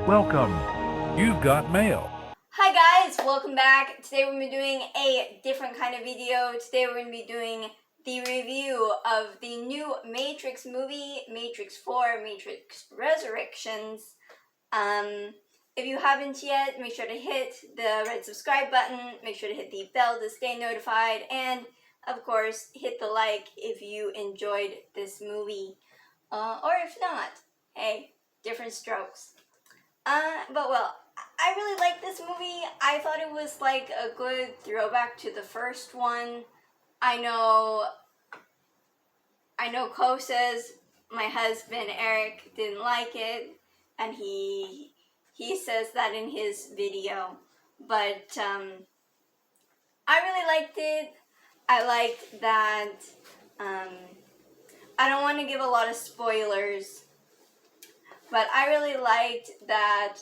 Welcome. You've got mail. Hi guys, welcome back. Today we're going to be doing a different kind of video. Today we're going to be doing the review of the new Matrix movie, Matrix 4, Matrix Resurrections. If you haven't yet, make sure to hit the red subscribe button, make sure to hit the bell to stay notified, and of course, hit the like if you enjoyed this movie. Or if not, hey, different strokes. I really like this movie. I thought it was like a good throwback to the first one. I know Ko says my husband Eric didn't like it, and he says that in his video. But I really liked it. I liked that. I don't want to give a lot of spoilers, but I really liked that.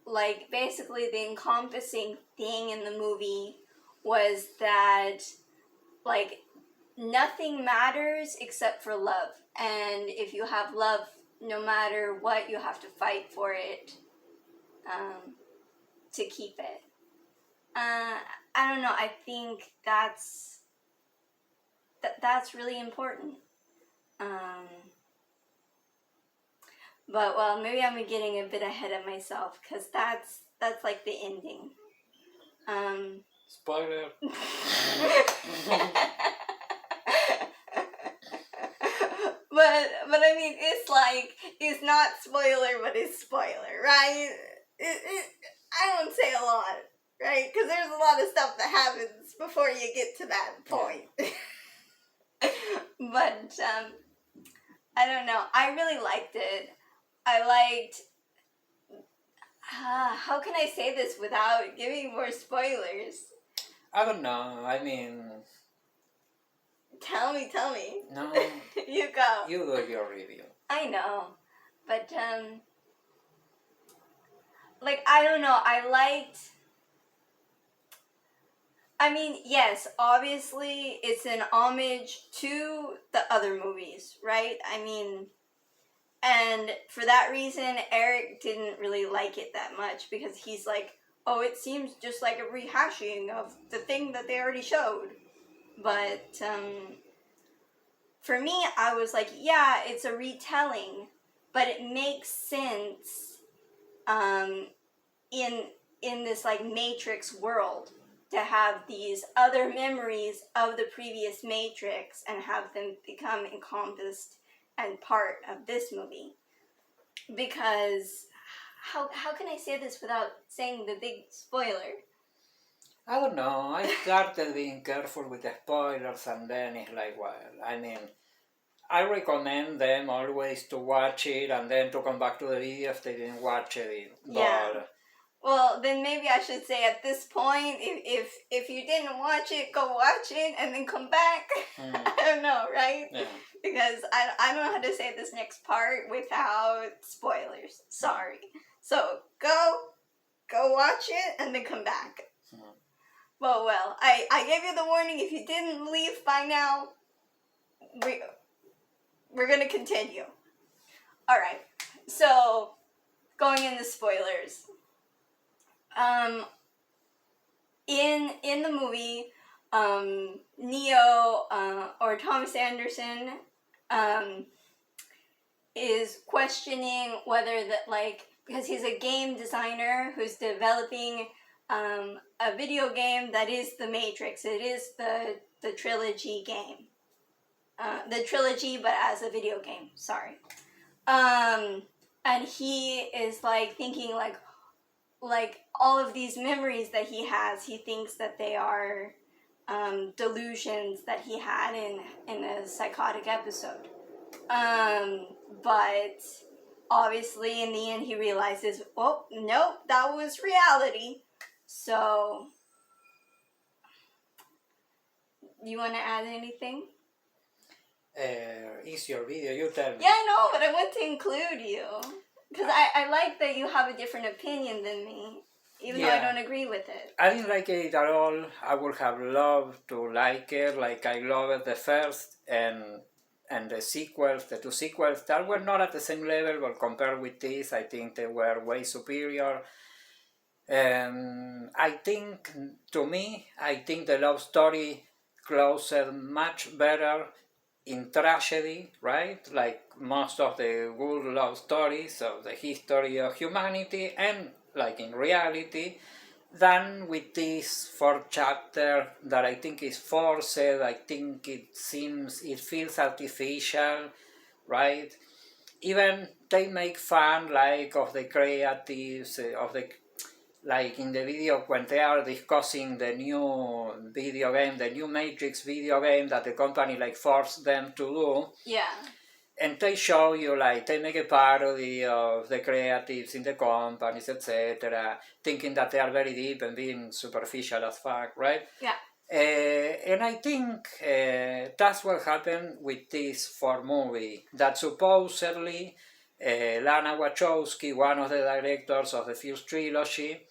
Like, basically the encompassing thing in the movie was that, like, nothing matters except for love. And if you have love, no matter what, you have to fight for it, to keep it. I don't know, I think that's really important. But, well, maybe I'm getting a bit ahead of myself, because that's like the ending. Spoiler. But I mean, it's not spoiler, but it's spoiler, right? I don't say a lot, right? Because there's a lot of stuff that happens before you get to that point. But, I don't know, I really liked it. I liked, how can I say this without giving more spoilers? I don't know, I mean... Tell me. No. You go. You do your review. I know, but, like, I don't know, I mean, yes, obviously, it's an homage to the other movies, right? I mean... And for that reason, Eric didn't really like it that much, because he's like, oh, it seems just like a rehashing of the thing that they already showed. But for me, I was like, yeah, it's a retelling, but it makes sense in this like Matrix world to have these other memories of the previous Matrix and have them become encompassed and part of this movie. Because how can I say this without saying the big spoiler? I don't know, I started being careful with the spoilers, and then it's like, well, I mean, I recommend them always to watch it and then to come back to the video if they didn't watch it. Yeah. But, well, then maybe I should say at this point, if you didn't watch it, go watch it and then come back. I don't know, right? Yeah. Because I don't know how to say this next part without spoilers. Sorry. So go watch it and then come back. Well, I gave you the warning. If you didn't leave by now, we're gonna continue. All right. So going into spoilers. In the movie, Neo, or Thomas Anderson, is questioning whether that, like, because he's a game designer who's developing a video game that is the Matrix. It is the trilogy game. The trilogy, but as a video game. Sorry. And he is like thinking like all of these memories that he has, he thinks that they are delusions that he had in a psychotic episode. But obviously in the end he realizes, oh, nope, that was reality. So, you want to add anything? It's your video, you tell me. Yeah, I know, but I want to include you. Because I like that you have a different opinion than me, even though I don't agree with it. I didn't like it at all. I would have loved to like it, like I loved the first, and and the sequels, the two sequels, that were not at the same level, but compared with this, I think they were way superior. I think, to me, I think the love story closed much better in tragedy, right? Like most of the good love stories of the history of humanity, and like in reality, than with this fourth chapter that I think is forced. I think it feels artificial, right? Even they make fun like of the creatives, of the, like in the video when they are discussing the new video game, the new Matrix video game that the company like forced them to do. Yeah. And they show you, like, they make a parody of the creatives in the companies, etc., thinking that they are very deep and being superficial as fuck, right? Yeah. And I think that's what happened with this fourth movie, that supposedly Lana Wachowski, one of the directors of the first trilogy,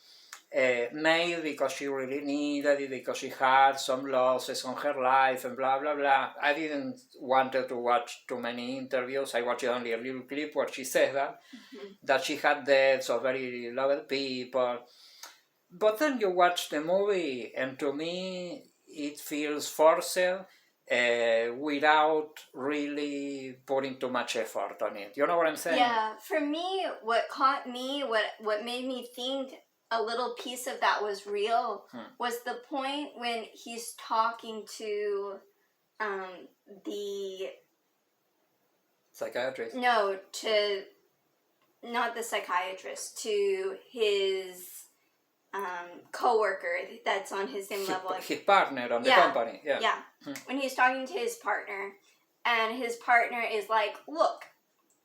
made because she really needed it, because she had some losses on her life and blah blah blah. I didn't wanted to watch too many interviews. I watched only a little clip where she said that she had deaths of very loved people. But then you watch the movie, and to me it feels forced without really putting too much effort on it. You know what I'm saying? Yeah. For me, what caught me, what made me think a little piece of that was real was the point when he's talking to the psychiatrist. No, to not the psychiatrist, to his co-worker that's on his same level. His partner on the company. Yeah. When he's talking to his partner, and his partner is like, look,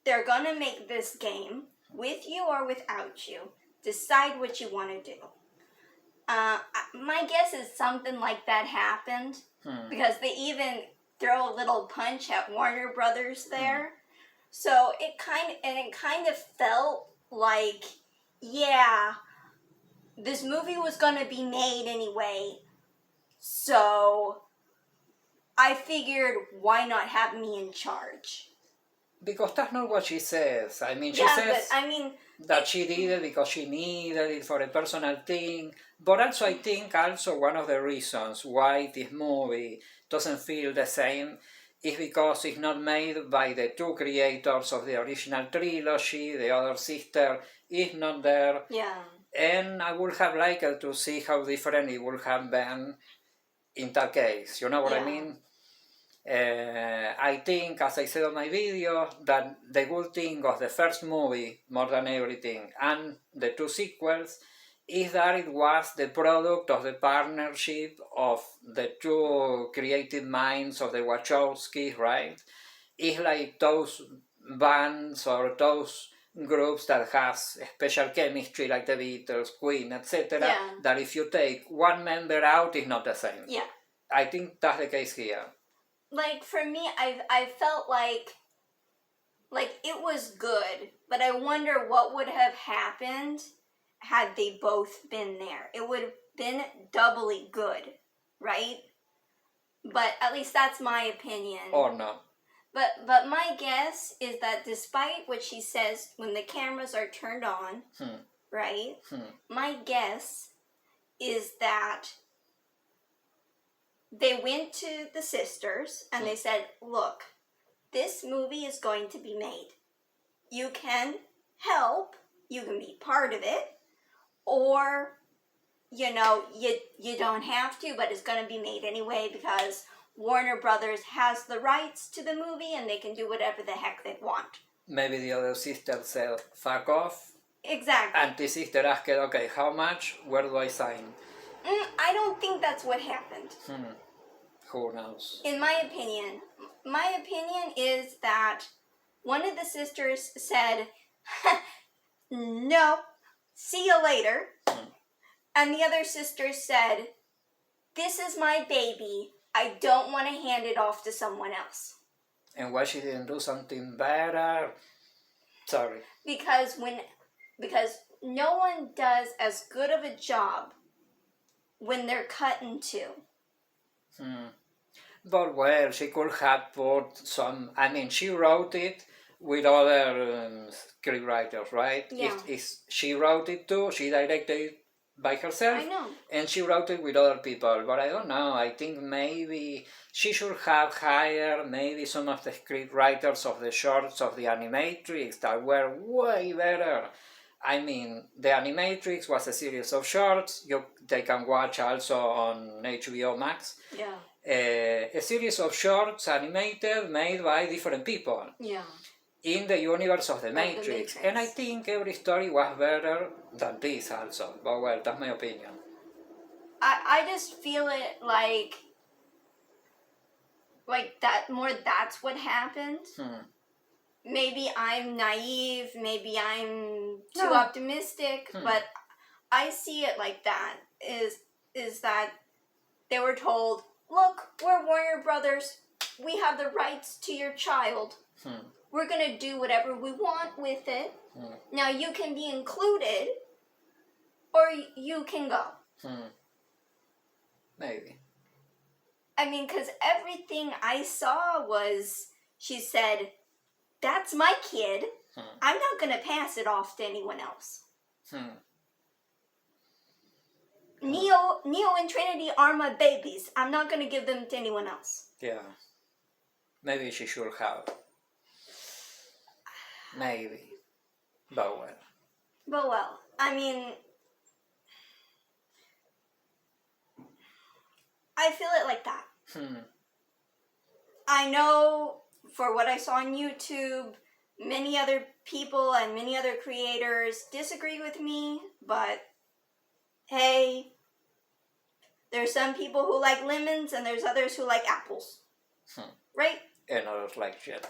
they're gonna make this game with you or without you. Decide what you want to do. My guess is something like that happened because they even throw a little punch at Warner Brothers there. So it kind of felt like, yeah, this movie was gonna be made anyway. So I figured, why not have me in charge? Because that's not what she says. I mean, she says that she did it because she needed it for a personal thing. But also, I think one of the reasons why this movie doesn't feel the same is because it's not made by the two creators of the original trilogy. The other sister is not there. Yeah. And I would have liked to see how different it would have been in that case. You know what I mean? I think, as I said on my video, that the good thing of the first movie, more than everything, and the two sequels, is that it was the product of the partnership of the two creative minds of the Wachowskis, right? It's like those bands or those groups that have special chemistry, like the Beatles, Queen, etc., that if you take one member out, it's not the same. Yeah. I think that's the case here. Like, for me, I felt like it was good, but I wonder what would have happened had they both been there. It would have been doubly good, right? But at least that's my opinion. Or not. But my guess is that despite what she says when the cameras are turned on, right? My guess is that they went to the sisters and they said, look, this movie is going to be made. You can help, you can be part of it, or, you know, you don't have to, but it's going to be made anyway because Warner Brothers has the rights to the movie and they can do whatever the heck they want. Maybe the other sister said, fuck off. Exactly. And the sister asked, okay, how much? Where do I sign? I don't think that's what happened. Who knows? In my opinion is that one of the sisters said, no, see you later. And the other sister said, this is my baby. I don't want to hand it off to someone else. And why she didn't do something better? Sorry. Because no one does as good of a job when they're cut in two. But well, she could have put some. I mean, she wrote it with other scriptwriters, right? Yeah. She wrote it too. She directed it by herself. I know. And she wrote it with other people. But I don't know. I think maybe she should have hired maybe some of the scriptwriters of the shorts of the Animatrix that were way better. I mean, the Animatrix was a series of shorts. They can watch also on HBO Max. Yeah. A series of shorts animated made by different people Yeah. in the universe of the The Matrix. Matrix. And I think every story was better than this also. But well, that's my opinion. I just feel it like that more that's what happened. Maybe I'm naive, maybe I'm too optimistic, but I see it like that is that they were told, look, we're Warner Brothers, we have the rights to your child. We're gonna do whatever we want with it. Now you can be included or you can go. Maybe. I mean, because everything I saw was, she said, that's my kid. I'm not going to pass it off to anyone else. Neo and Trinity are my babies. I'm not going to give them to anyone else. Yeah. Maybe she should have. Maybe. But well. But well, I mean, I feel it like that. I know for what I saw on YouTube, many other people and many other creators disagree with me, but hey, there's some people who like lemons and there's others who like apples. Right? And others like shit.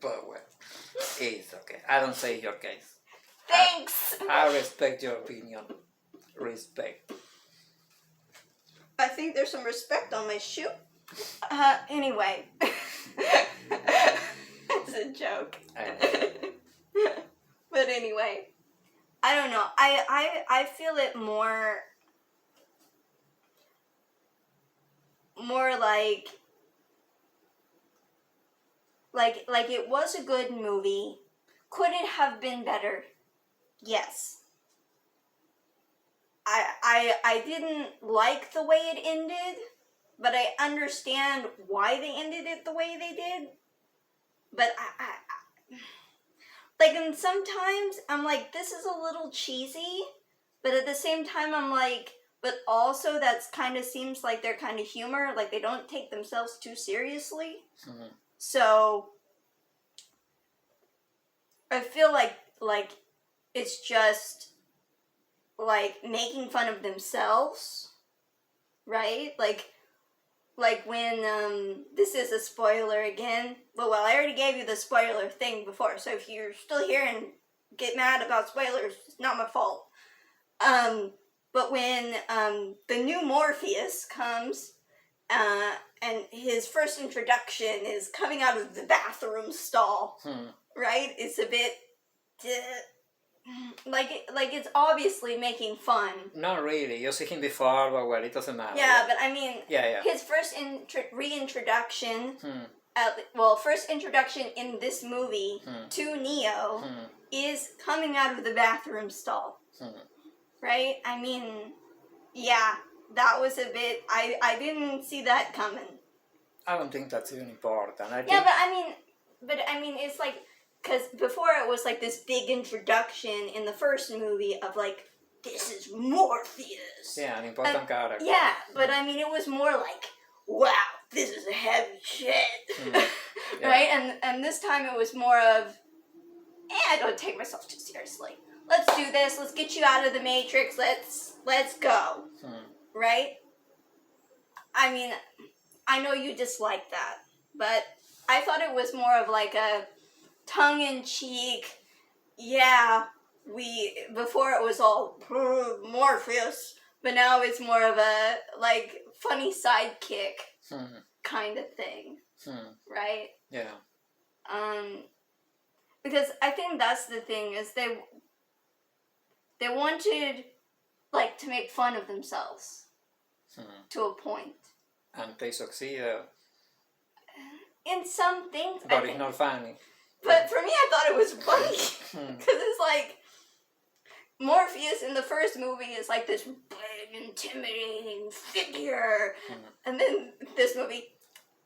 But well, it's okay. I don't say your case. Thanks! I respect your opinion. Respect. I think there's some respect on my shoe. Anyway. It's a joke. But anyway. I don't know. I feel it more like it was a good movie. Could it have been better? Yes. I didn't like the way it ended, but I understand why they ended it the way they did. But and sometimes I'm like, this is a little cheesy, but at the same time I'm like, but also that's kind of seems like they're kind of humor, like they don't take themselves too seriously. So I feel like it's just like making fun of themselves, right? Like when this is a spoiler again. Well, I already gave you the spoiler thing before, so if you're still here and get mad about spoilers, it's not my fault. But when the new Morpheus comes, and his first introduction is coming out of the bathroom stall, right? It's a bit like it's obviously making fun. Not really. You see him before, but well, it doesn't matter. Yeah, but I mean, yeah. His first reintroduction, first introduction in this movie to Neo is coming out of the bathroom stall. Right? I mean, yeah, that was a bit. I didn't see that coming. I don't think that's even important. But I mean, it's like. Because before it was like this big introduction in the first movie of like, this is Morpheus. Yeah, an important character. Yeah, but I mean, it was more like, wow, this is a heavy shit. Right? And this time it was more of, I don't take myself too seriously. Let's do this. Let's get you out of the Matrix. Let's go. Right? I mean, I know you dislike that, but I thought it was more of like a tongue-in-cheek, before it was all Morpheus, but now it's more of a, like, funny sidekick kind of thing, right? Yeah. Because I think that's the thing, is they wanted, like, to make fun of themselves, to a point. And they succeed, In some things, but it's not funny. But for me, I thought it was funny because it's like Morpheus in the first movie is like this big, intimidating figure, and then this movie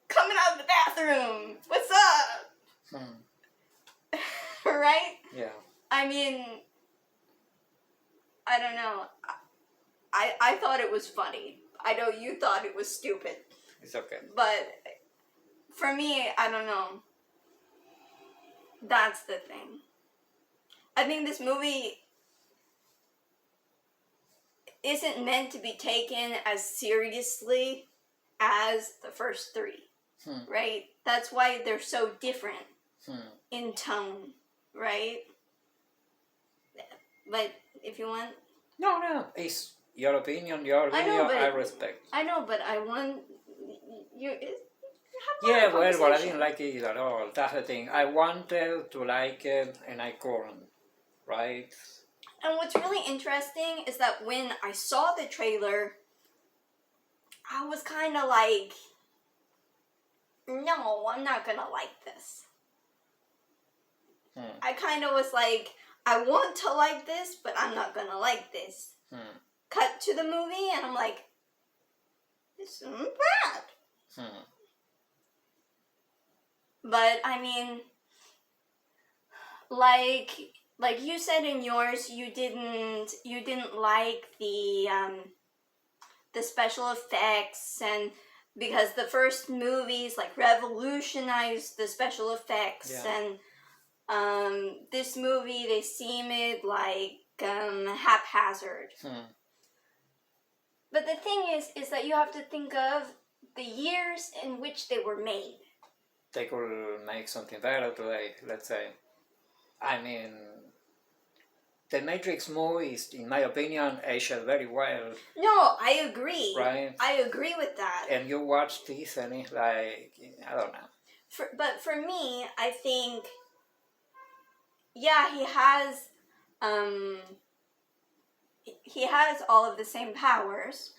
coming out of the bathroom. What's up? Right? Yeah. I mean, I don't know. I thought it was funny. I know you thought it was stupid. It's okay. But for me, I don't know. That's the thing. I think this movie isn't meant to be taken as seriously as the first three. Right? That's why they're so different in tone. Right? But if you want... No. It's your opinion, your video, I respect. I know, but I want you... Yeah, well, I didn't like it at all. That's the thing. I wanted to like it, and I couldn't. Right? And what's really interesting is that when I saw the trailer, I was kind of like, no, I'm not gonna like this. I kind of was like, I want to like this, but I'm not gonna like this. Cut to the movie, and I'm like, this isn't bad. But I mean, like you said in yours, you didn't like the special effects, and because the first movies like revolutionized the special effects, and this movie they seemed like haphazard. But the thing is that you have to think of the years in which they were made. They could make something better today, let's say. I mean, the Matrix movies, in my opinion, aged very well. No, I agree. Right? I agree with that. And you watch this and it's like, I don't know. But for me, I think, yeah, he has all of the same powers.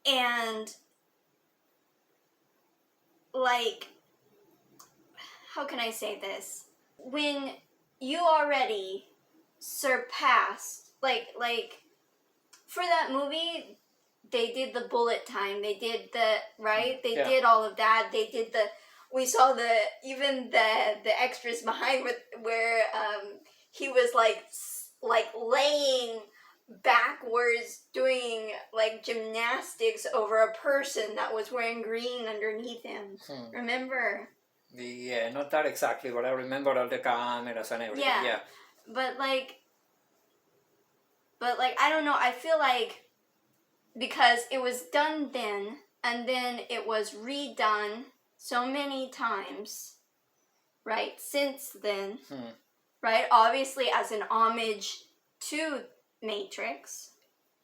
And like, how can I say this? When you already surpassed, like for that movie, they did the bullet time. They did the, right? They did all of that. They did we saw even the extras behind where he was like laying backwards doing like gymnastics over a person that was wearing green underneath him. Remember? Yeah, not that exactly, but I remember all the cameras and everything. Yeah. But like I don't know, I feel like because it was done then and then it was redone so many times, right, since then, right, obviously as an homage to Matrix.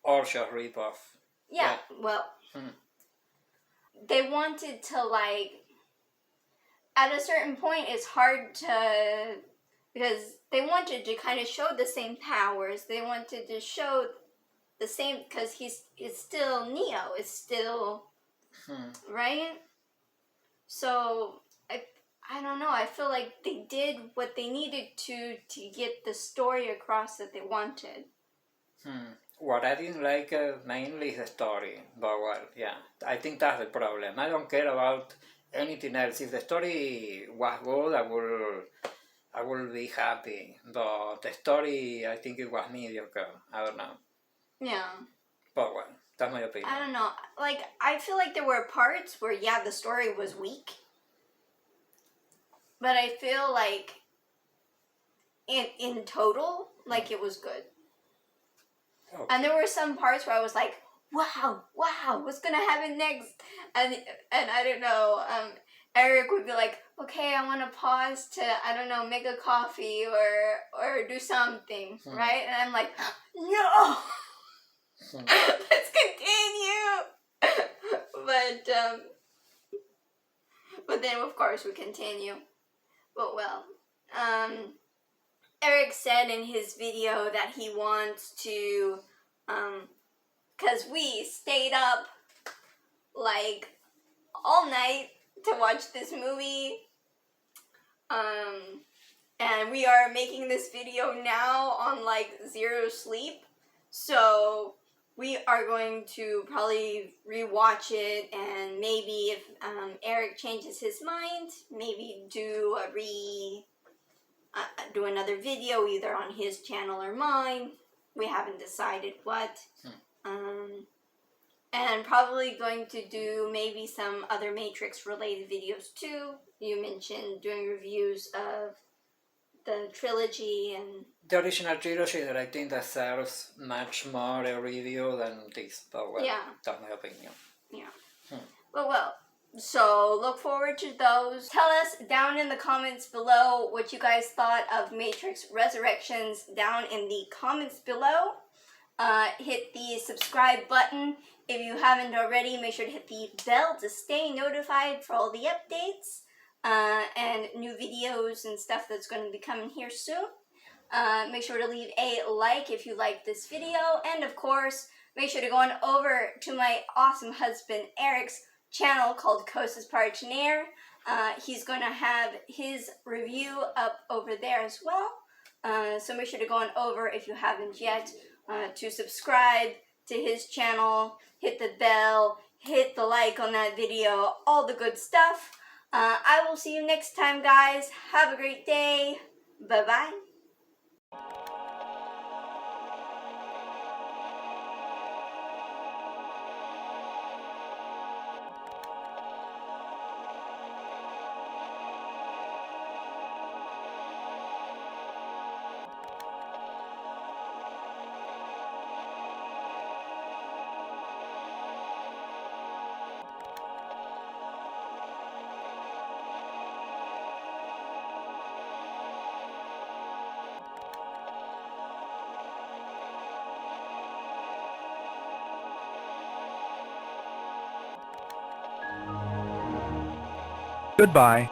Or just rip-off. Yeah, well, they wanted to like, at a certain point it's hard to, because they wanted to kind of show the same powers, they wanted to show the same, because it's still Neo, it's still, right? So, I don't know, I feel like they did what they needed to get the story across that they wanted. What I didn't like mainly is the story, but well, yeah, I think that's the problem. I don't care about anything else. If the story was good, I will be happy, but the story, I think it was mediocre. I don't know. Yeah. But well, that's my opinion. I don't know. Like, I feel like there were parts where, yeah, the story was weak. But I feel like, in total, like, it was good. Okay. And there were some parts where I was like, wow, what's gonna happen next? And I don't know, Eric would be like, okay, I want to pause to, I don't know, make a coffee or do something, right? And I'm like, no! Let's continue! But then, of course, we continue. But, well, Eric said in his video that he wants to because we stayed up like all night to watch this movie. And we are making this video now on like zero sleep. So we are going to probably rewatch it, and maybe if Eric changes his mind, maybe do another video either on his channel or mine. We haven't decided what. And probably going to do maybe some other Matrix related videos too. You mentioned doing reviews of the trilogy and the original trilogy, that I think deserves much more a review than this, but well, yeah, that's my opinion. Yeah. But well, so look forward to those. Tell us down in the comments below what you guys thought of Matrix Resurrections down in the comments below. Hit the subscribe button if you haven't already. Make sure to hit the bell to stay notified for all the updates and new videos and stuff that's going to be coming here soon. Make sure to leave a like if you like this video, and of course make sure to go on over to my awesome husband Eric's channel called Cosa's Parchinaire. He's going to have his review up over there as well, so make sure to go on over if you haven't yet, to subscribe to his channel, hit the bell, hit the like on that video, all the good stuff. I will see you next time, guys. Have a great day. Bye-bye. Goodbye.